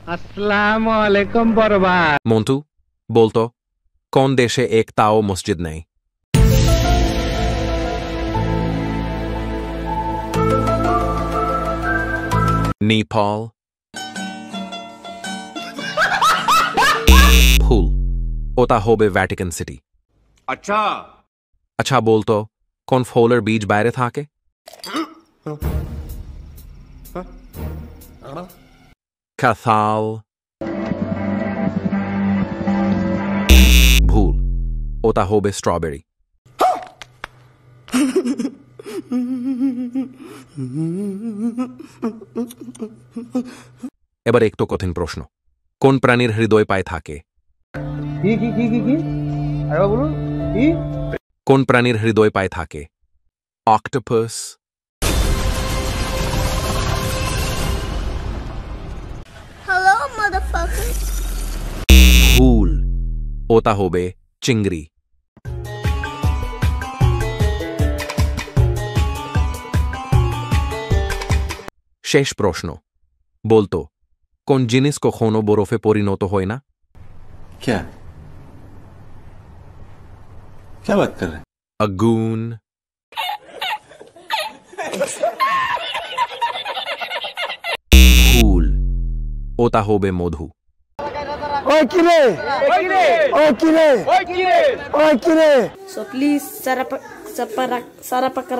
अस्सलाम वालेकुम बरबा। मोंटू बोल तो कौन देशे एक ताओ मस्जिद नहीं? नेपाल। फूल ओता होबे वैटिकन सिटी। अच्छा बोल तो कौन फोलर बीच बायरे था के? कैथाल। भूल ओता होबे स्ट्रॉबेरी। এবার একটু কঠিন প্রশ্ন, কোন প্রাণীর হৃদয় পায় থাকে? কোন প্রাণীর হৃদয় পায় থাকে? অক্টোপাস। Hello, motherfucker. ভুল ওটা হবে চিংড়ি। শেষ প্রশ্ন, বলতো কোন জিনিস কখনো বরফে পরিণত হয় না? क्या क्या बात कर रहे हैं? আগুন। ভুল ওটা হবে মধু। So please, Sarapakara.